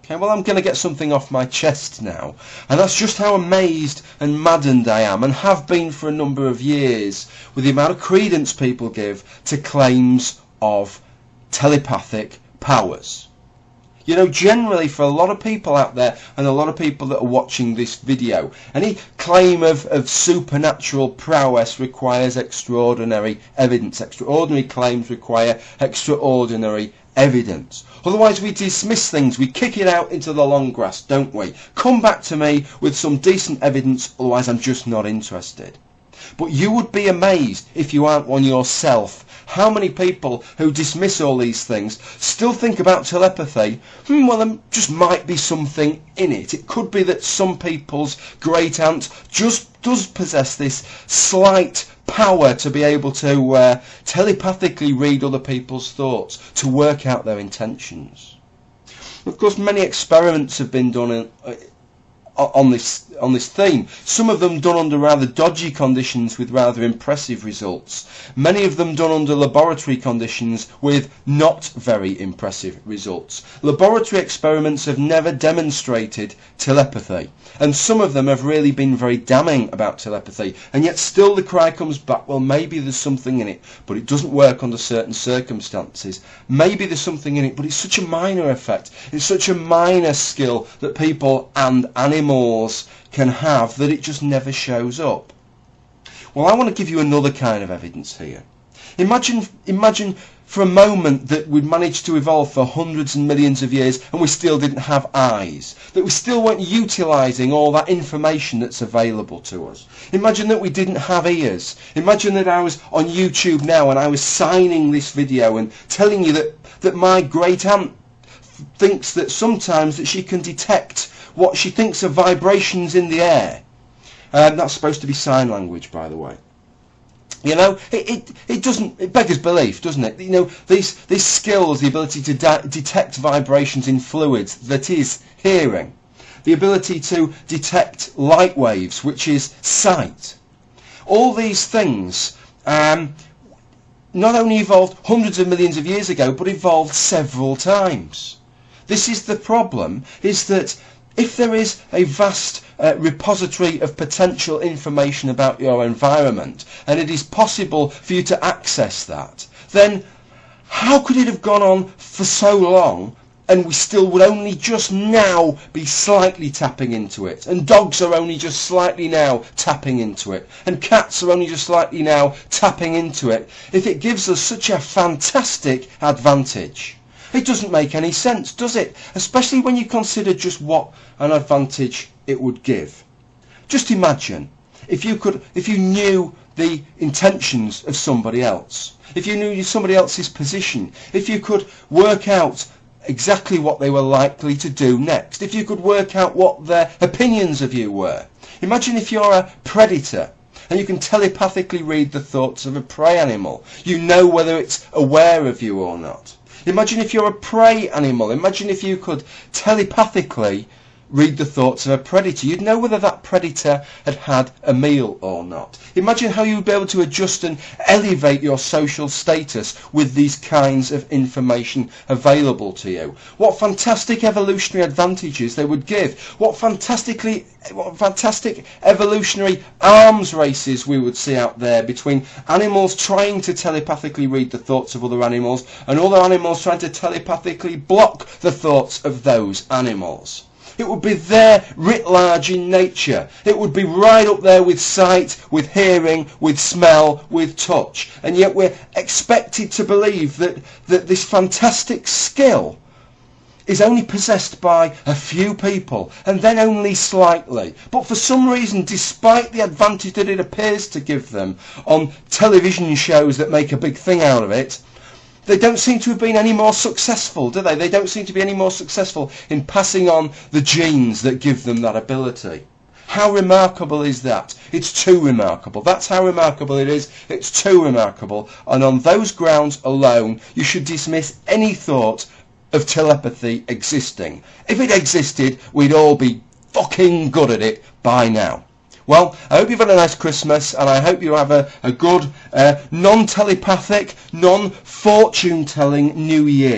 Okay, well, I'm going to get something off my chest now, and that's just how amazed and maddened I am, and have been for a number of years, with the amount of credence people give to claims of telepathic powers. You know, generally for a lot of people out there, and a lot of people that are watching this video, any claim of supernatural prowess requires extraordinary evidence. Extraordinary claims require extraordinary evidence. Otherwise we dismiss things, we kick it out into the long grass, don't we? Come back to me with some decent evidence, otherwise I'm just not interested. But you would be amazed, if you aren't one yourself, how many people who dismiss all these things still think about telepathy. Well, there just might be something in it. It could be that some people's great aunt just does possess this slight power to be able to telepathically read other people's thoughts, to work out their intentions. Of course, many experiments have been done on this theme. Some of them done under rather dodgy conditions with rather impressive results. Many of them done under laboratory conditions with not very impressive results. Laboratory experiments have never demonstrated telepathy, and some of them have really been very damning about telepathy, and yet still the cry comes back, well, maybe there's something in it, but it doesn't work under certain circumstances. Maybe there's something in it, but it's such a minor effect, it's such a minor skill that people and animals can have that it just never shows up. Well, I want to give you another kind of evidence here. Imagine for a moment that we'd managed to evolve for hundreds and millions of years and we still didn't have eyes, that we still weren't utilising all that information that's available to us. Imagine that we didn't have ears. Imagine that I was on YouTube now and I was signing this video and telling you that my great aunt thinks that sometimes that she can detect what she thinks are vibrations in the air. That's supposed to be sign language, by the way. You know, it beggars belief, doesn't it? You know, these skills, the ability to detect vibrations in fluids, that is hearing, the ability to detect light waves, which is sight. All these things not only evolved hundreds of millions of years ago, but evolved several times. This is the problem, is that if there is a vast repository of potential information about your environment, and it is possible for you to access that, then how could it have gone on for so long and we still would only just now be slightly tapping into it? And dogs are only just slightly now tapping into it, and cats are only just slightly now tapping into it, if it gives us such a fantastic advantage. It doesn't make any sense, does it? Especially when you consider just what an advantage it would give. Just imagine if you knew the intentions of somebody else, if you knew somebody else's position, if you could work out exactly what they were likely to do next, if you could work out what their opinions of you were. Imagine if you're a predator and you can telepathically read the thoughts of a prey animal. You know whether it's aware of you or not. Imagine if you're a prey animal. Imagine if you could telepathically read the thoughts of a predator. You'd know whether that predator had had a meal or not. Imagine how you'd be able to adjust and elevate your social status with these kinds of information available to you. What fantastic evolutionary advantages they would give. What fantastic evolutionary arms races we would see out there between animals trying to telepathically read the thoughts of other animals and other animals trying to telepathically block the thoughts of those animals. It would be there writ large in nature. It would be right up there with sight, with hearing, with smell, with touch. And yet we're expected to believe that this fantastic skill is only possessed by a few people, and then only slightly. But for some reason, despite the advantage that it appears to give them on television shows that make a big thing out of it, they don't seem to have been any more successful, do they? They don't seem to be any more successful in passing on the genes that give them that ability. How remarkable is that? It's too remarkable. That's how remarkable it is. It's too remarkable. And on those grounds alone, you should dismiss any thought of telepathy existing. If it existed, we'd all be fucking good at it by now. Well, I hope you've had a nice Christmas, and I hope you have a good, non-telepathic, non-fortune-telling New Year.